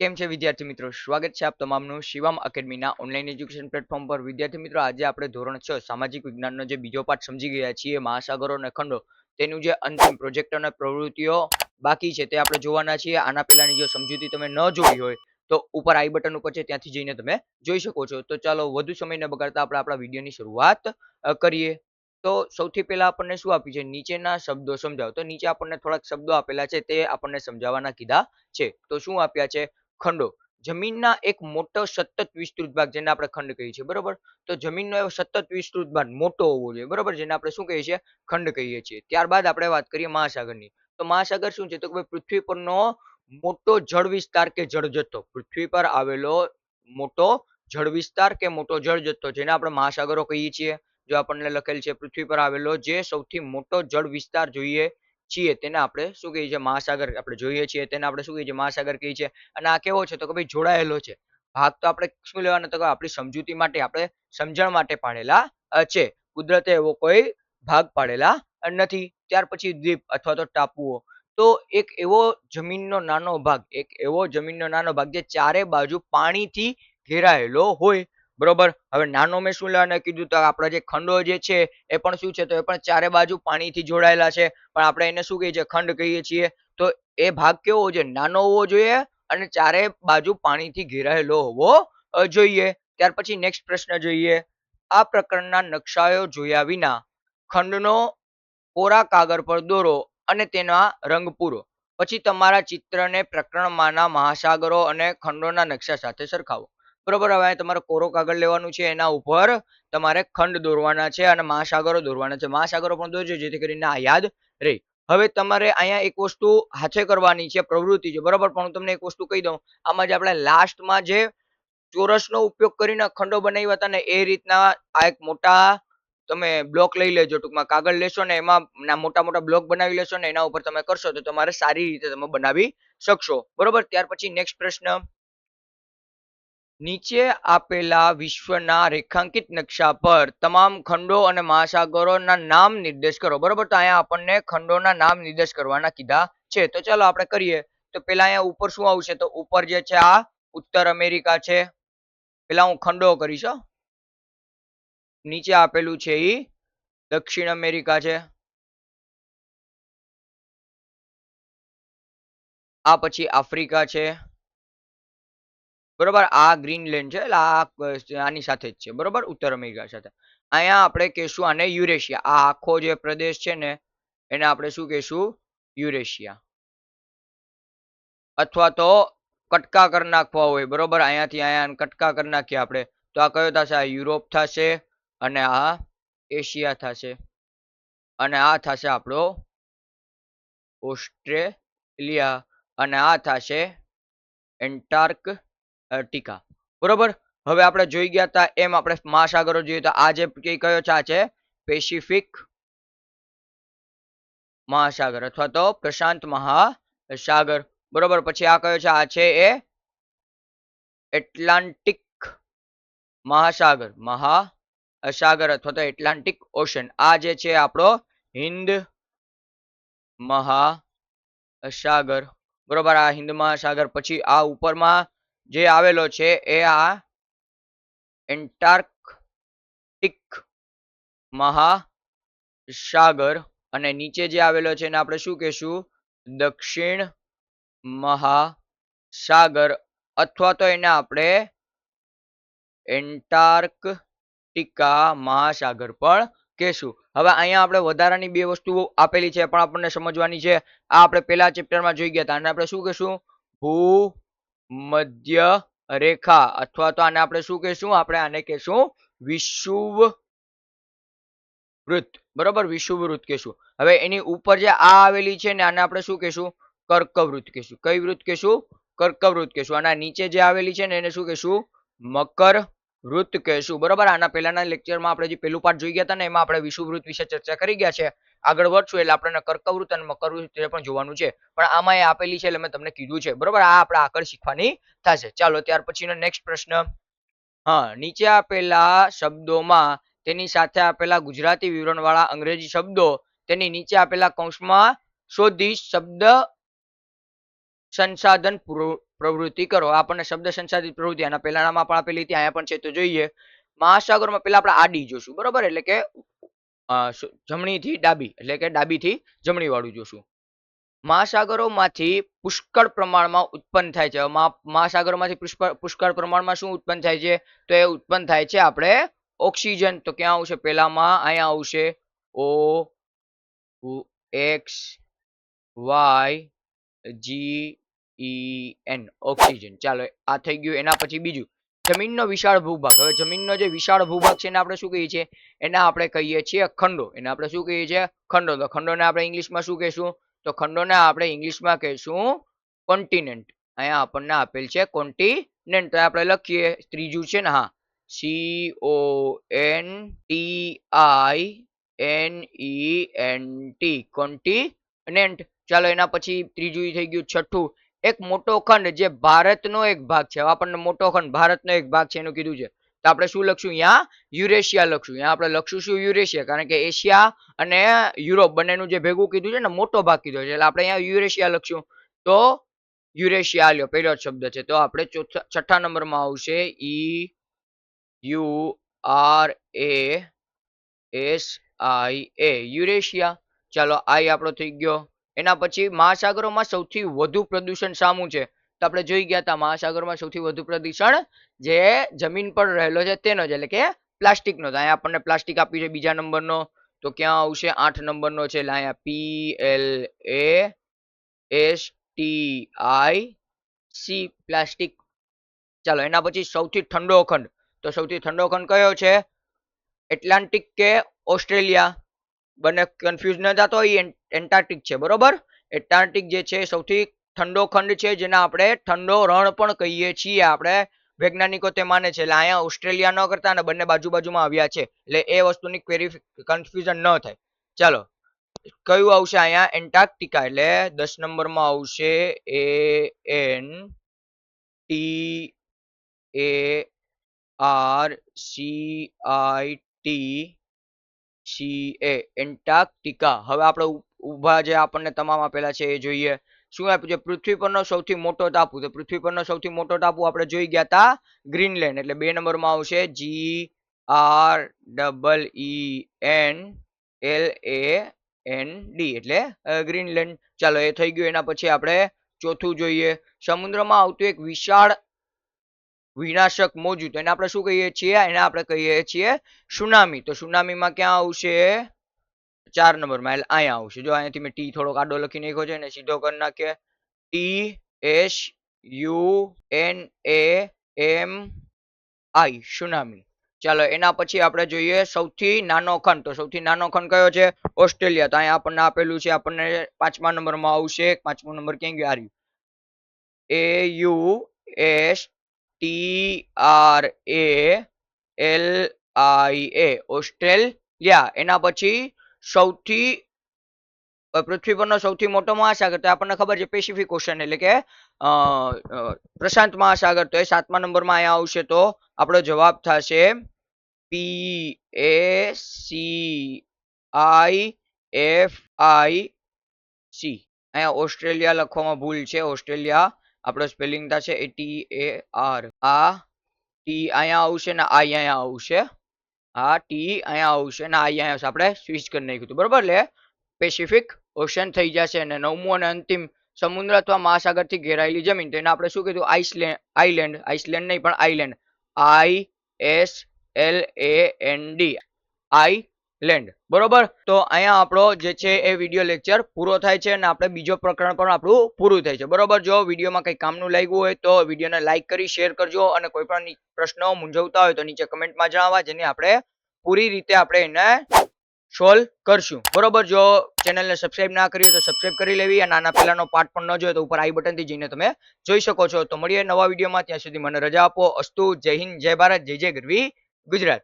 કેમ છે વિદ્યાર્થી મિત્રો? સ્વાગત છે આપ તમામનું શિવમ એકેડમીના ઓનલાઈન એજ્યુકેશન પ્લેટફોર્મ પર. વિદ્યાર્થી મિત્રો, આજે આપણે ધોરણ 6 સામાજિક વિજ્ઞાનનો જે બીજો પાઠ સમજી ગયા છીએ, મહાસાગરો અને ખંડો, તેનું જે અંતિમ પ્રોજેક્ટ અને પ્રવૃત્તિઓ બાકી છે તે આપણે જોવાના છીએ. આના પહેલાની જો સમજૂતી તમે ન જોઈ હોય તો ઉપર આઈ બટન ઉપર છે, ત્યાંથી જઈને તમે જોઈ શકો છો. તો ચાલો વધુ સમય ન બગાડતા આપણે આપણા વિડીયોની શરૂઆત કરીએ. તો સૌથી પહેલા આપણને શું આપ્યું છે? નીચેના શબ્દો સમજાવો. તો નીચે આપણને થોડાક શબ્દો આપેલા છે, તે આપણને સમજાવવાના કીધા છે. તો શું આપ્યા છે? ખંડો. જમીનના એક મોટો સતત વિસ્તૃત ભાગ, જેને આપણે ખંડ કહીએ છીએ, બરોબર. તો જમીનનો એવો સતત વિસ્તૃત ભાગ મોટો હોવો જોઈએ, બરોબર, જેને આપણે શું કહીએ છીએ? ખંડ કહીએ છીએ. ત્યારબાદ આપણે વાત કરીએ મહાસાગરની. તો મહાસાગર શું છે? તો કે પૃથ્વી પરનો મોટો જળ વિસ્તાર કે જળ જથ્થો, પૃથ્વી પર આવેલો મોટો જળ વિસ્તાર કે મોટો જળ જથ્થો, જેને આપણે મહાસાગરો કહીએ છીએ. જો આપણને લખેલ છે પૃથ્વી પર આવેલો જે સૌથી મોટો જળ વિસ્તાર જોઈએ છીએ, તેને આપણે શું કહીએ છીએ? મહાસાગર. આપણે જોઈએ છીએ તેને આપણે શું કહીએ છીએ? મહાસાગર કહીએ છીએ. અને આ કેવો છે? તો કે ભાઈ જોડાયેલો છે. ભાગ તો આપણે શું લેવાના? તો કે આપણી સમજૂતી માટે, આપણે સમજણ માટે પાડેલા છે. કુદરતે એવો કોઈ ભાગ પાડેલા નથી. ત્યાર પછી દ્વીપ અથવા તો ટાપુઓ. તો એક એવો જમીનનો નાનો ભાગ, એક એવો જમીનનો નાનો ભાગ જે ચારે બાજુ પાણીથી ઘેરાયેલો હોય, બરોબર. હવે નાનો મેં શું લેવાના કીધું? તો આપણા જે ખંડો જે છે એ પણ શું છે? તો એ પણ ચારે બાજુ પાણીથી જોડાયેલા છે, પણ આપણે એને શું કહીએ છીએ? ખંડ કહીએ છીએ. તો એ ભાગ કેવો હોવો જોઈએ? નાનો હોવો જોઈએ અને ચારે બાજુ પાણીથી ઘેરાયેલો હોવો જોઈએ. ત્યાર પછી નેક્સ્ટ પ્રશ્ન જોઈએ. આ પ્રકારના નકશાઓ જોયા વિના ખંડનો કોરા કાગળ પર દોરો અને તેના રંગ પૂરો. પછી તમારા ચિત્રને પ્રકરણમાંના મહાસાગરો અને ખંડોના નકશા સાથે સરખાવો. બરોબર. હવે તમારે કોરો કાગળ લેવાનું છે, એના ઉપર તમારે ખંડ દોરવાના છે અને મહાસાગરો દોરવાના છે. મહાસાગરો પણ દોરજો, જેથી કરીને આ યાદ રહે. હવે તમારે અહીંયા એક વસ્તુ હાથે કરવાની છે, પ્રવૃત્તિ છે, બરોબર. પણ હું તમને એક વસ્તુ કહી દઉં. આમાં જે આપણે લાસ્ટમાં જે ચોરસનો ઉપયોગ કરીને ખંડો બનાવ્યા હતા ને, એ રીતના આ એક મોટા તમે બ્લોક લઈ લેજો. ટૂંકમાં કાગળ લેશો ને એમાં મોટા મોટા બ્લોક બનાવી લેશો ને એના ઉપર તમે કરશો તો તમારે સારી રીતે તમે બનાવી શકશો, બરોબર. ત્યાર પછી નેક્સ્ટ પ્રશ્ન. નીચે આપેલા વિશ્વના રેખાંકિત નકશા પર તમામ ખંડો અને મહાસાગરોના નામ નિર્દેશ કરો, બરોબર. તો અહીંયા આપણને ખંડોના નામ નિર્દેશ કરવાના કીધા છે. તો ચાલો આપણે કરીએ. તો પેલા અહીંયા ઉપર શું આવશે? તો ઉપર જે છે આ ઉત્તર અમેરિકા છે. પેલા હું ખંડો કરીશ. નીચે આપેલું છે એ દક્ષિણ અમેરિકા છે. આ પછી આફ્રિકા છે, બરોબર. આ ગ્રીનલેન્ડ છે, એટલે આ આની સાથે જ છે, બરોબર, ઉત્તર અમેરિકા સાથે. અહીંયા આપણે કહેશું આને યુરેશિયા. આ આખો જે પ્રદેશ છે ને એને આપણે શું કહેશું? યુરેશિયા. અથવા તો કટકા કરી નાખવા હોય, બરોબર, અહીંયાથી અહીંયા કટકા કરી નાખીએ આપણે, તો આ કયો થશે? આ યુરોપ થશે અને આ એશિયા થશે અને આ થશે આપણો ઓસ્ટ્રેલિયા અને આ થશે એન્ટાર્કટિકા, બરોબર. હવે આપણે જોઈ ગયા હતા એમ આપણે મહાસાગરો જોઈએ તો આ જે કયો છે? આ છે પેસિફિક મહાસાગર અથવા તો પ્રશાંત મહાસાગર, બરોબર. પછી આ કયો છે? આ છે એ એટલાન્ટિક મહાસાગર, મહાસાગર અથવા તો એટલાન્ટિક ઓશન. આ જે છે આપણો હિન્દ મહાસાગર, બરોબર. આ હિન્દ મહાસાગર. પછી આ ઉપરમાં જે આવેલો છે એ આ એન્ટાર્કટિક મહાસાગર અને નીચે જે આવેલો છે એને આપણે શું કહેશું? દક્ષિણ મહાસાગર અથવા તો એને આપણે એન્ટાર્કટિકા મહાસાગર પણ કહેશું. હવે અહીંયા આપણે વધારાની બે વસ્તુઓ આપેલી છે પણ આપણને સમજવાની છે. આ આપણે પેલા ચેપ્ટરમાં જોઈ ગયા હતા. આને આપણે શું કહેશું? ભૂમધ્ય રેખા અથવા તો આને આપણે શું કહેશું? આપણે આને કહેશું વિષુવવૃત્ત, બરોબર, વિષુવવૃત્ત કહેશું. હવે એની ઉપર જે આ આવેલી છે ને આને આપણે શું કહેશું? કર્કવૃત્ત કહેશું. કઈ વૃત્ત કહેશું? કર્કવૃત્ત કહેશું. અને નીચે જે આવેલી છે ને એને શું કહેશું? મકર વૃત્ત કહેશું, બરોબર. આના પહેલાના લેક્ચરમાં આપણે જે પેલું પાઠ જોઈ ગયા હતા ને એમાં આપણે વિષુવવૃત્ત વિશે ચર્ચા કરી ગયા છે. આગળ વધશું એટલે આપણને કર્કવૃત્ત અને મકરવૃત્ત પણ જોવાનું છે, પણ આમાં એ આપેલી છે એટલે મેં તમને કીધું છે, બરોબર. આ આપણે આગળ શીખવાની થશે. ચાલો ત્યાર પછીનો નેક્સ્ટ પ્રશ્ન. હા, નીચે આપેલા શબ્દોમાં તેની સાથે આપેલા ગુજરાતી વિવરણ વાળા અંગ્રેજી શબ્દો તેની નીચે આપેલા કૌંસમાં શોધી શબ્દ સંસાધન પ્રવૃત્તિ કરો. આપણને શબ્દ સંસાધિત પ્રવૃત્તિ આના પહેલાનામાં પણ આપેલી હતી, અહીંયા પણ છે તો જોઈએ. મહાસાગરોમાં પેલા આપણે આડી જોશું, બરોબર, એટલે કે જમણી થી ડાબી, એટલે કે ડાબી થી જમણી વાળું જોશું. મહાસાગરોમાંથી પુષ્કળ પ્રમાણમાં ઉત્પન્ન થાય છે. મહાસાગરોમાંથી પુષ્કળ પ્રમાણમાં શું ઉત્પન્ન થાય છે? તો એ ઉત્પન્ન થાય છે આપણે ઓક્સિજન. તો ક્યાં આવશે? પેલામાં અહીંયા આવશે O X Y G E N, oxygen. ચાલો આ થઈ ગયું. એના પછી બીજું, જમીનનો વિશાળ ભૂભાગ. હવે જમીનનો જે વિશાળ ભૂભાગ છે એને આપણે શું કહીએ છીએ? એને આપણે કહીએ છીએ ખંડો. એને આપણે શું કહીએ છીએ? ખંડો. તો ખંડોને આપણે ઇંગ્લિશમાં શું કહીશું? તો ખંડોને આપણે ઇંગ્લિશમાં કહીશું કોન્ટિનેન્ટ. અહીંયા આપણને આપેલ છે કોન્ટિનેન્ટ. તો આપણે લખીએ ત્રીજું છે ને, હા, CONTINENT, કોન્ટિનેન્ટ. ચાલો એના પછી ત્રીજું થઈ ગયું. છઠ્ઠું, એક મોટો ખંડ જે ભારતનો એક ભાગ છે. આપણને મોટો ખંડ ભારતનો એક ભાગ છે એનું કીધું છે. તો આપણે શું લખશું? અહીંયા યુરેશિયા લખશું. અહીંયા આપણે લખશું શું? યુરેશિયા. કારણ કે એશિયા અને યુરોપ બંનેનું જે ભેગું કીધું છે ને, મોટો ભાગ કીધો છે, એટલે આપણે અહીંયા યુરેશિયા લખશું. તો યુરેશિયા લ્યો, પહેલો જ શબ્દ છે. તો આપણે છઠ્ઠા નંબરમાં આવશે EURASIA, યુરેશિયા. ચાલો આ આપણો થઈ ગયો. એના પછી મહાસાગરોમાં સૌથી વધુ પ્રદૂષણ શાનું છે? તો આપણે જોઈ ગયા હતા, મહાસાગરોમાં સૌથી વધુ પ્રદૂષણ જે જમીન પર રહેલો છે તેનો જ, એટલે કે પ્લાસ્ટિકનો. તો અહીંયા આપણને પ્લાસ્ટિક આપ્યું છે બીજા નંબરનો. તો ક્યાં આવશે? 8 નંબરનો છે, એટલે અહીંયા PLASTIC, પ્લાસ્ટિક. ચાલો એના પછી સૌથી ઠંડો ખંડ. તો સૌથી ઠંડો ખંડ કયો છે? એટલાન્ટિક કે ઓસ્ટ્રેલિયા? બંને કન્ફ્યુઝ ન થતો, એ એન્ટાર્કટિક છે, બરોબર. એટલાન્ટિક જે છે સૌથી ઠંડો ખંડ છે, જેને આપણે ઠંડો રણ પણ કહીએ છીએ. આપણે વૈજ્ઞાનિકો તે માને છે. એટલે અહીંયા ઓસ્ટ્રેલિયા ન કરતા અને બંને બાજુમાં આવ્યા છે, એટલે એ વસ્તુની કન્ફ્યુઝન ન થાય. ચાલો કયું આવશે અહીંયા? એન્ટાર્કટિકા. એટલે 10 નંબરમાં આવશે ANTARCTICA, એન્ટાર્કટિકા. હવે આપણે ઉભા જે આપણને તમામ આપેલા છે એ જોઈએ. શું આપ્યું છે? પૃથ્વી પરનો સૌથી મોટો ટાપુ. તો પૃથ્વી પરનો સૌથી મોટો ટાપુ આપણે જોઈ ગયા હતા, ગ્રીનલેન્ડ. એટલે 2 નંબરમાં આવશે GREENLAND, એટલે ગ્રીનલેન્ડ. ચાલો એ થઈ ગયું. એના પછી આપણે ચોથું જોઈએ. સમુદ્રમાં આવતું એક વિશાળ વિનાશક મોજું. તો એને આપણે શું કહીએ છીએ? એને આપણે કહીએ છીએ સુનામી. તો સુનામીમાં ક્યાં આવશે? 4 નંબરમાં, એટલે અહીંયા આવશે. જો અહીંયાથી મેં ટી થોડોક આડો લખી નાખ્યો છે ને સીધો કરી નાખીએ. TSUNAMI, tsunami. ચાલો એના પછી આપણે જોઈએ સૌથી નાનો ખંડ. તો સૌથી નાનો ખંડ કયો છે? ઓસ્ટ્રેલિયા. તો અહીંયા આપણને આપેલું છે, આપણને 5મા નંબરમાં આવશે. 5મો નંબર ક્યાં ગયો? AUSTRALIA, Australia. એના પછી સૌથી પૃથ્વી પરનો સૌથી મોટો મહાસાગર. તો આપણને ખબર છે પેસિફિક ઓશન, એટલે કે પ્રશાંત મહાસાગર. તો એ 7મા નંબરમાં અહીંયા આવશે. તો આપણો જવાબ થશે PACIFIC. અહીંયા ઓસ્ટ્રેલિયા લખવામાં ભૂલ છે. ઓસ્ટ્રેલિયા આપણો સ્પેલિંગ થશે ATAR. આ ટી અહીંયા આવશે ને આ અહીંયા આવશે. આ ટી અહીંયા આવશે ને આ અહીંયા આવશે. આપણે સ્વિચ કરી નાખ્યું હતું, બરોબર. એટલે પેસિફિક ઓશન થઈ જશે. અને 9મું અને અંતિમ, સમુદ્ર અથવા મહાસાગરથી ઘેરાયેલી જમીન. તો એને આપણે શું કીધું? આઈલેન્ડ. નહીં પણ આઈલેન્ડ. ISLAND, આઈલેન્ડ, બરોબર. તો અહીંયા આપણો જે છે એ વિડીયો લેક્ચર પૂરો થાય છે અને આપણે બીજો પ્રકરણ પણ આપણું પૂરું થાય છે, બરોબર. જો વિડીયોમાં કંઈ કામનું લાગ્યું હોય તો વિડીયોને લાઈક કરી શેર કરજો, અને કોઈ પણ પ્રશ્નો મૂંઝવતા હોય તો નીચે કમેન્ટમાં જણાવવા, જેને આપણે પૂરી રીતે આપણે એને સોલ્વ કરશું, બરોબર. જો ચેનલને સબસ્ક્રાઇબ ના કરી તો સબસ્ક્રાઇબ કરી લેવી, અને આના પહેલાનો પાર્ટ પણ ન જોયો તો ઉપર આઈ બટનથી જઈને તમે જોઈ શકો છો. તો મળીએ નવા વિડીયોમાં. ત્યાં સુધી મને રજા આપો. અસ્તુ. જય હિન્દ, જય ભારત, જય જય ગરવી ગુજરાત.